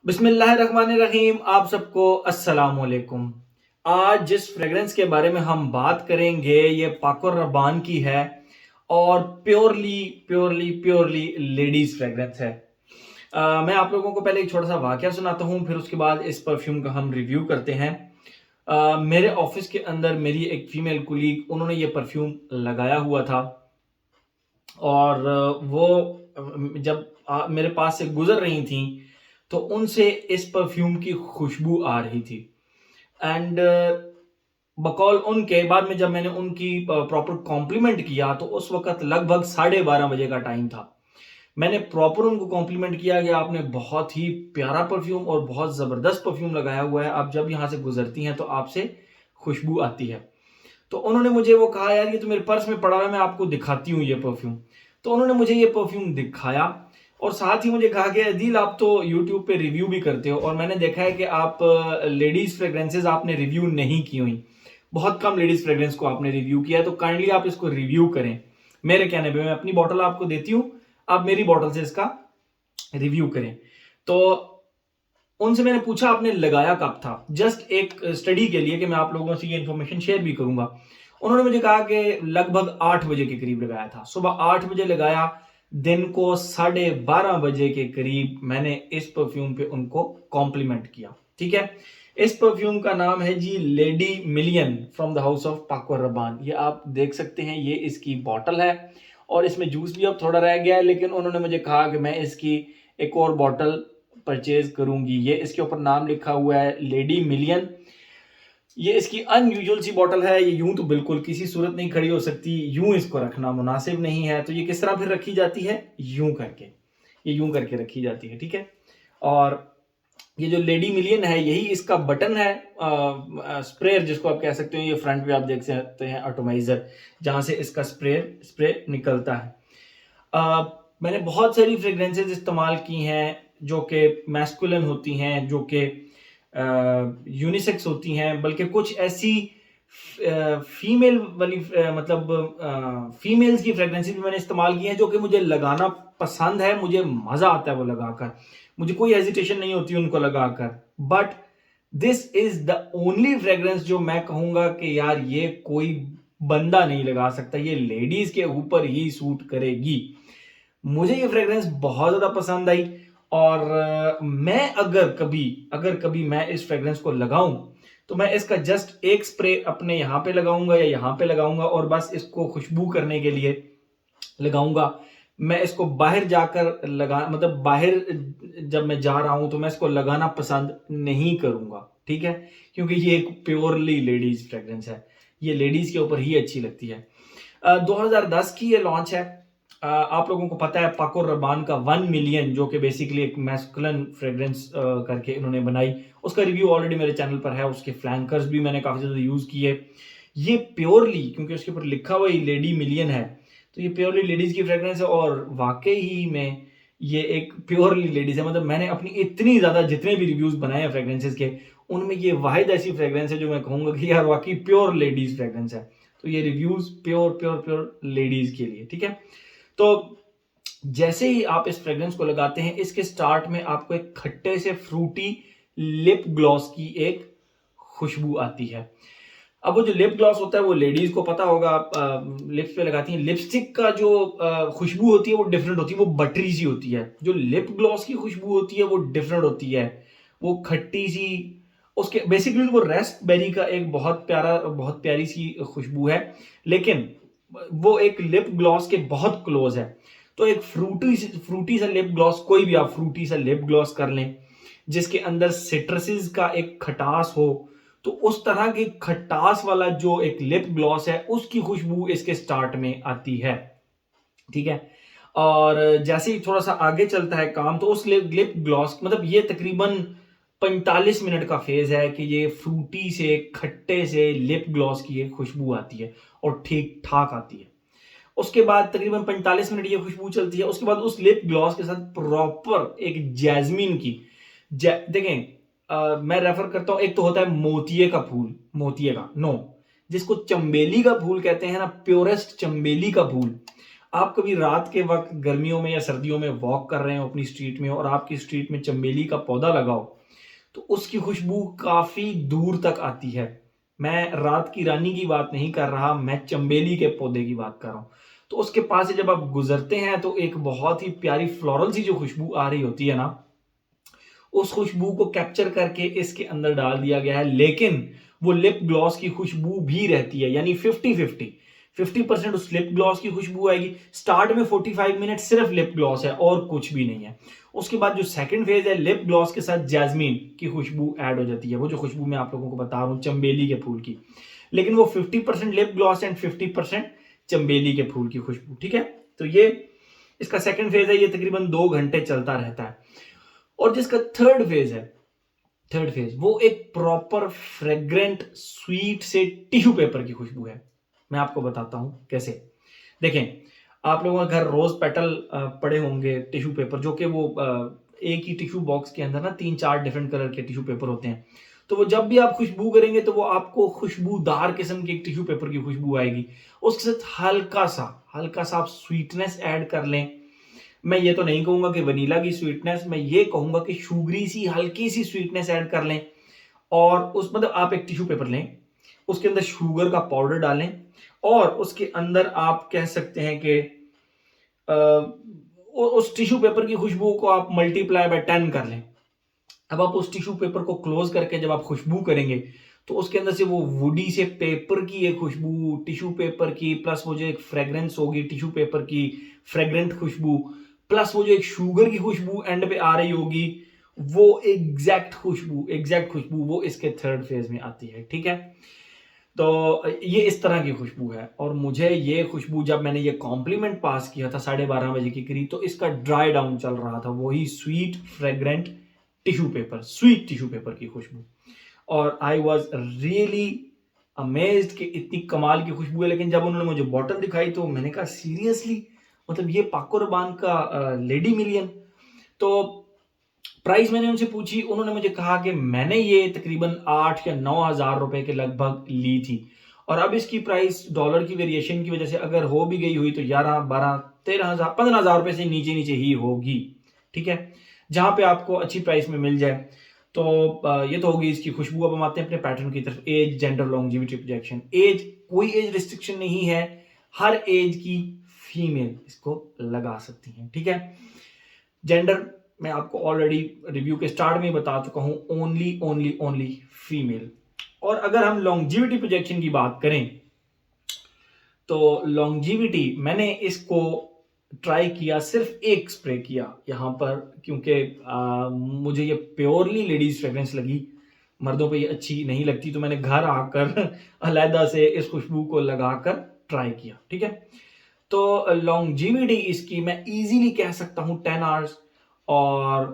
बिस्मिल्लाहिर्रहमानिर्रहीम। आप सबको अस्सलाम वालेकुम। आज जिस फ्रेग्रेंस के बारे में हम बात करेंगे ये पाको रबान की है और purely purely purely ladies fragrance है। मैं आप लोगों को पहले एक छोटा सा वाकया सुनाता हूँ, फिर उसके बाद इस परफ्यूम का हम रिव्यू करते हैं। मेरे ऑफिस के अंदर मेरी एक फीमेल कुलीग, उन्होंने ये परफ्यूम लगाया हुआ था और वो जब मेरे पास से गुजर रही थी तो उनसे इस परफ्यूम की खुशबू आ रही थी। एंड बकौल उनके बाद में जब मैंने उनकी प्रॉपर कॉम्प्लीमेंट किया तो उस वक्त लगभग 12:30 बजे का टाइम था। मैंने प्रॉपर उनको कॉम्प्लीमेंट किया कि आपने बहुत ही प्यारा परफ्यूम और बहुत ज़बरदस्त परफ्यूम लगाया हुआ है, आप जब यहाँ से गुजरती हैं तो आपसे खुशबू आती है। तो उन्होंने मुझे वो कहा, यार ये तो मेरे पर्स में पड़ा हुआ है, मैं आपको दिखाती हूँ ये परफ्यूम। तो उन्होंने मुझे ये परफ्यूम दिखाया और साथ ही मुझे कहा कि अदील आप तो यूट्यूब पे रिव्यू भी करते हो और मैंने देखा है कि आप लेडीज फ्रेग्रेंसेज आपने रिव्यू नहीं की हुई, बहुत कम लेडीज फ्रेग्रेंस को आपने रिव्यू किया है, तो काइंडली आप इसको रिव्यू करें। मेरे कहने पे मैं अपनी बॉटल आपको देती हूँ, आप मेरी बॉटल से इसका रिव्यू करें। तो उनसे मैंने पूछा आपने लगाया कब था, जस्ट एक स्टडी के लिए कि मैं आप लोगों से ये इन्फॉर्मेशन शेयर भी करूंगा। उन्होंने मुझे कहा कि लगभग 8 बजे के करीब लगाया था, सुबह 8 बजे लगाया। दिन को 12:30 बजे के करीब मैंने इस परफ्यूम पे उनको कॉम्प्लीमेंट किया। ठीक है, इस परफ्यूम का नाम है जी Lady Million from the house of Paco Rabanne. ये आप देख सकते हैं, ये इसकी बॉटल है और इसमें जूस भी अब थोड़ा रह गया है, लेकिन उन्होंने मुझे कहा कि मैं इसकी एक और बॉटल परचेज करूंगी। ये इसके ऊपर नाम लिखा हुआ है लेडी मिलियन। ये इसकी अनयूजुअल सी बॉटल है, ये यूं तो बिल्कुल किसी सूरत नहीं खड़ी हो सकती, यूं इसको रखना मुनासिब नहीं है। तो ये किस तरह फिर रखी जाती है, यूं करके, ये यूं करके रखी जाती है। ठीक है, और ये जो लेडी मिलियन है यही इसका बटन है, स्प्रेयर जिसको आप कह सकते हो। ये फ्रंट पे आप देख सकते हैं ऑटोमाइजर, जहां से इसका स्प्रे निकलता है। मैंने बहुत सारी फ्रेग्रेंसेज इस्तेमाल की हैं जो कि मैस्कुलिन होती हैं, जो कि यूनिसेक्स होती हैं, बल्कि कुछ ऐसी फीमेल वाली मतलब फीमेल्स की फ्रेग्रेंसेज भी मैंने इस्तेमाल की हैं जो कि मुझे लगाना पसंद है, मुझे मज़ा आता है वो लगाकर, मुझे कोई हेजिटेशन नहीं होती उनको लगाकर। But this is the only fragrance जो मैं कहूंगा कि यार ये कोई बंदा नहीं लगा सकता, ये लेडीज के ऊपर ही सूट करेगी। मुझे ये फ्रेग्रेंस बहुत ज्यादा पसंद आई और मैं अगर कभी मैं इस फ्रेग्रेंस को लगाऊं तो मैं इसका जस्ट एक स्प्रे अपने यहाँ पे लगाऊंगा या यहाँ पे लगाऊंगा और बस इसको खुशबू करने के लिए लगाऊंगा। मैं इसको बाहर जाकर लगा मतलब बाहर जब मैं जा रहा हूं तो मैं इसको लगाना पसंद नहीं करूंगा। ठीक है, क्योंकि ये एक प्योरली लेडीज फ्रेग्रेंस है, ये लेडीज के ऊपर ही अच्छी लगती है। 2010 की ये लॉन्च है। आप लोगों को पता है पाको रबान का 1 मिलियन, जो कि बेसिकली एक मैस्कुलिन फ्रेग्रेंस करके इन्होंने बनाई, उसका रिव्यू ऑलरेडी मेरे चैनल पर है। उसके फ्लैंकर्स भी मैंने काफ़ी ज़्यादा यूज़ किए। ये प्योरली, क्योंकि उसके ऊपर लिखा हुआ ही लेडी मिलियन है, तो ये प्योरली लेडीज़ की फ्रेग्रेंस है और वाकई ही में ये एक प्योरली लेडीज़ है। मतलब मैंने अपनी इतनी ज़्यादा जितने भी रिव्यूज़ बनाए हैं फ्रेग्रेंसेज के, उनमें ये वाहिद ऐसी फ्रेग्रेंस है जो मैं कहूँगा कि यार वाकई प्योर लेडीज़ फ्रेग्रेंस है। तो ये reviews pure pure pure ladies के लिए। ठीक है, तो जैसे ही आप इस फ्रेग्रेंस को लगाते हैं, इसके स्टार्ट में आपको एक खट्टे से फ्रूटी लिप ग्लॉस की एक खुशबू आती है। अब वो जो लिप ग्लॉस होता है वो लेडीज को पता होगा, आप लिप्स पे लगाती हैं। लिपस्टिक का जो खुशबू होती है वो डिफरेंट होती है, वो बटरी सी होती है। जो लिप ग्लॉस की खुशबू होती है वो डिफरेंट होती है, वो खट्टी सी। उसके बेसिकली वो रेस्पबेरी का एक बहुत प्यारी सी खुशबू है, लेकिन वो एक लिप ग्लॉस के बहुत क्लोज है। तो एक फ्रूटी सा लिप ग्लॉस, कोई भी आप फ्रूटी सा लिप ग्लॉस कर लें जिसके अंदर सिट्रसेस का एक खटास हो, तो उस तरह की खटास वाला जो एक लिप ग्लॉस है उसकी खुशबू इसके स्टार्ट में आती है। ठीक है, और जैसे ही थोड़ा सा आगे चलता है काम तो उस लिप ग्लॉस, मतलब ये तकरीबन 45 मिनट का फेज है कि ये फ्रूटी से खट्टे से लिप ग्लॉस की एक खुशबू आती है और ठीक ठाक आती है। उसके बाद तकरीबन 45 मिनट ये खुशबू चलती है। उसके बाद उस लिप ग्लॉस के साथ प्रॉपर एक जैस्मिन की देखें, मैं रेफर करता हूं, एक तो होता है मोतिये का फूल, मोतिये का नो, जिसको चंबेली का फूल कहते हैं ना, प्योरेस्ट चंबेली का फूल। आप कभी रात के वक्त गर्मियों में या सर्दियों में वॉक कर रहे हो अपनी स्ट्रीट में और आपकी स्ट्रीट में चमेली का पौधा लगाओ, तो उसकी खुशबू काफी दूर तक आती है। मैं रात की रानी की बात नहीं कर रहा, मैं चंबेली के पौधे की बात कर रहा हूँ। तो उसके पास से जब आप गुजरते हैं तो एक बहुत ही प्यारी फ्लोरल सी जो खुशबू आ रही होती है ना, उस खुशबू को कैप्चर करके इसके अंदर डाल दिया गया है। लेकिन वो लिप ग्लॉस की खुशबू भी रहती है, यानी 50-50। 50% उस लिप ग्लॉस की खुशबू आएगी। स्टार्ट में 45 मिनट सिर्फ लिप ग्लॉस है और कुछ भी नहीं है। उसके बाद जो सेकंड फेज है, लिप ग्लॉस के साथ जैस्मीन की खुशबू ऐड हो जाती है, वो जो खुशबू मैं आप लोगों को बता रहा हूँ चंबेली के फूल की। लेकिन वो 50% लिप ग्लॉस एंड 50% चंबेली के फूल की खुशबू। ठीक है, तो ये इसका सेकंड फेज है, ये तकरीबन 2 घंटे चलता रहता है। और जिसका थर्ड फेज है, थर्ड फेज वो एक प्रॉपर फ्रेग्रेंट स्वीट से टिश्यू पेपर की खुशबू है। मैं आपको बताता हूं कैसे। देखें, आप लोगों के घर रोज पेटल पड़े होंगे टिश्यू पेपर, जो कि वो एक ही टिश्यू बॉक्स के अंदर ना 3-4 डिफरेंट कलर के टिश्यू पेपर होते हैं। तो वो जब भी आप खुशबू करेंगे तो वो आपको खुशबूदार किस्म के एक टिश्यू पेपर की खुशबू आएगी। उसके साथ हल्का सा आप स्वीटनेस ऐड कर लें। मैं ये तो नहीं कहूंगा कि वनीला की स्वीटनेस, मैं ये कहूंगा कि शुगरी सी हल्की सी स्वीटनेस ऐड कर लें। और उस मतलब आप एक टिश्यू पेपर लें, उसके अंदर शुगर का पाउडर डालें और उसके अंदर आप कह सकते हैं कि उस टिश्यू पेपर की खुशबू को आप मल्टीप्लाई बाय 10 कर लें। अब आप उस टिश्यू पेपर को क्लोज करके जब आप खुशबू करेंगे तो उसके अंदर से वो वुडी से पेपर की एक खुशबू, टिश्यू पेपर की, प्लस वो जो एक फ्रेग्रेंस होगी टिश्यू पेपर की, फ्रेग्रेंट खुशबू, प्लस वो जो एक शुगर की खुशबू एंड पे आ रही होगी, वो एग्जैक्ट खुशबू वो इसके थर्ड फेज में आती है। ठीक है, तो ये इस तरह की खुशबू है। और मुझे ये खुशबू, जब मैंने ये कॉम्प्लीमेंट पास किया था 12:30 बजे के करीब, तो इसका ड्राई डाउन चल रहा था, वही sweet fragrant tissue paper, sweet tissue paper की खुशबू। और आई वॉज रियली अमेज्ड कि इतनी कमाल की खुशबू है। लेकिन जब उन्होंने मुझे बॉटल दिखाई तो मैंने कहा सीरियसली, मतलब ये पाको रबान का लेडी मिलियन। तो प्राइस मैंने उनसे पूछी, उन्होंने मुझे कहा कि मैंने ये तकरीबन 8 या 9 हज़ार रुपए के लगभग ली थी। और अब इसकी प्राइस डॉलर की वेरिएशन की वजह से अगर हो भी गई हुई तो 11, 12, 13 हज़ार, 15 हज़ार रुपए से नीचे नीचे ही होगी। ठीक है, जहां पे आपको अच्छी प्राइस में मिल जाए। तो ये तो होगी इसकी खुशबू। अब हम आते हैं अपने पैटर्न की तरफ। Age, gender, longevity, projection. Age, कोई एज रिस्ट्रिक्शन नहीं है, हर एज की फीमेल इसको लगा सकती हैं। ठीक है, जेंडर मैं आपको ऑलरेडी रिव्यू के स्टार्ट में बता चुका हूं, ओनली फीमेल। और अगर हम लॉन्जिविटी प्रोजेक्शन की बात करें तो लॉन्जिविटी मैंने इसको ट्राई किया, सिर्फ एक स्प्रे किया यहां पर, क्योंकि मुझे ये प्योरली लेडीज फ्रेग्रेंस लगी, मर्दों पे ये अच्छी नहीं लगती। तो मैंने घर आकर अलहदा से इस खुशबू को लगाकर ट्राई किया। ठीक है, तो लॉन्जिविटी इसकी मैं इजीली कह सकता हूं 10 आवर्स। और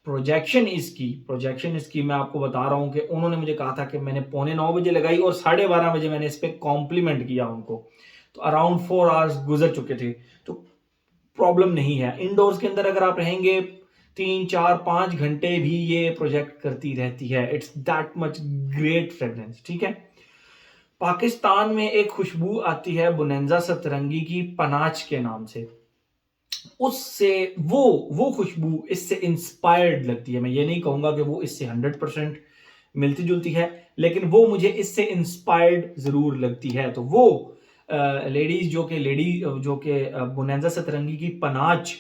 प्रोजेक्शन इसकी मैं आपको बता रहा हूं कि उन्होंने मुझे कहा था कि मैंने 9:15 बजे लगाई और 12:30 बजे मैंने इस पे कॉम्प्लीमेंट किया उनको, तो अराउंड 4 आवर्स गुजर चुके थे। तो प्रॉब्लम नहीं है। इंडोर्स के अंदर अगर आप रहेंगे 3, 4, 5 घंटे भी ये प्रोजेक्ट करती रहती है। It's that much great fragrance. ठीक है, पाकिस्तान में एक खुशबू आती है बुनेंजा सतरंगी की, पनाच के नाम से। उससे वो खुशबू इससे इंस्पायर्ड लगती है। मैं ये नहीं कहूंगा कि वो इससे 100% मिलती जुलती है, लेकिन वो मुझे इससे इंस्पायर्ड जरूर लगती है। तो वो लेडीज जो कि बुनेंजा सतरंगी की पनाच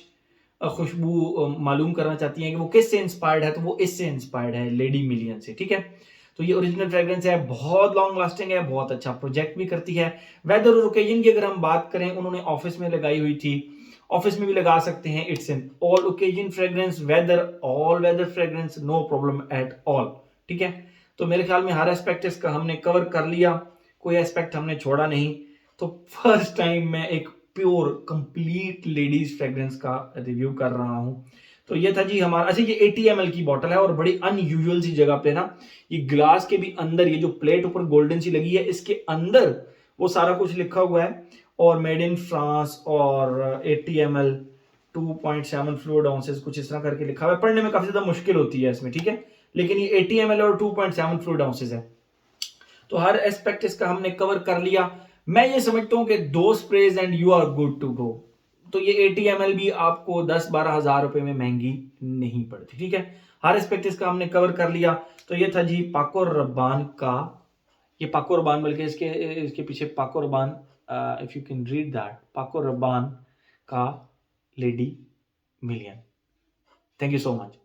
खुशबू मालूम करना चाहती हैं कि वो किससे इंस्पायर्ड है, तो वो इससे इंस्पायर्ड है, लेडी मिलियन से। ठीक है, तो ये ओरिजिनल फ्रेग्रेंस है, बहुत लॉन्ग लास्टिंग है, बहुत अच्छा प्रोजेक्ट भी करती है। वेदर और ओकेजन की अगर हम बात करें, उन्होंने ऑफिस में लगाई हुई थी, ऑफिस में भी लगा सकते हैं। It's an all occasion fragrance, all weather fragrance, no problem at all. ठीक है, तो मेरे ख्याल में हर एस्पेक्ट इसका हमने कवर कर लिया, कोई एस्पेक्ट हमने छोड़ा नहीं। तो फर्स्ट टाइम मैं एक प्योर कंप्लीट लेडीज फ्रेग्रेंस का रिव्यू कर रहा हूं। तो ये था जी हमारा। अच्छा, ये 80 ml की बॉटल है और बड़ी अनयूजुअल सी जगह पे ना, ये ग्लास के भी अंदर, ये जो प्लेट ऊपर गोल्डन सी लगी है, इसके अंदर वो सारा कुछ लिखा हुआ है और मेड इन फ्रांस और 80 ml 2.7 फ्लूइड आउंसेस, कुछ इस तरह करके लिखा हुआ है। पढ़ने में काफी ज्यादा मुश्किल होती है इसमें। ठीक है, लेकिन ये 80 ml और 2.7 फ्लूइड आउंसेस है। तो हर एस्पेक्ट इसका हमने कवर कर लिया। मैं ये समझता हूं कि 2 sprays and you are good to go. तो ये 80 ml भी आपको 10-12 हज़ार रुपए में महंगी नहीं पड़ती। ठीक है, हर एस्पेक्ट इसका हमने कवर कर लिया। तो ये था जी पाको रब्बान का, ये पाको रब्बान बल्कि इसके इसके पीछे पाको रब्बान, if you can read that, पाको रब्बान का lady million. Thank you so much.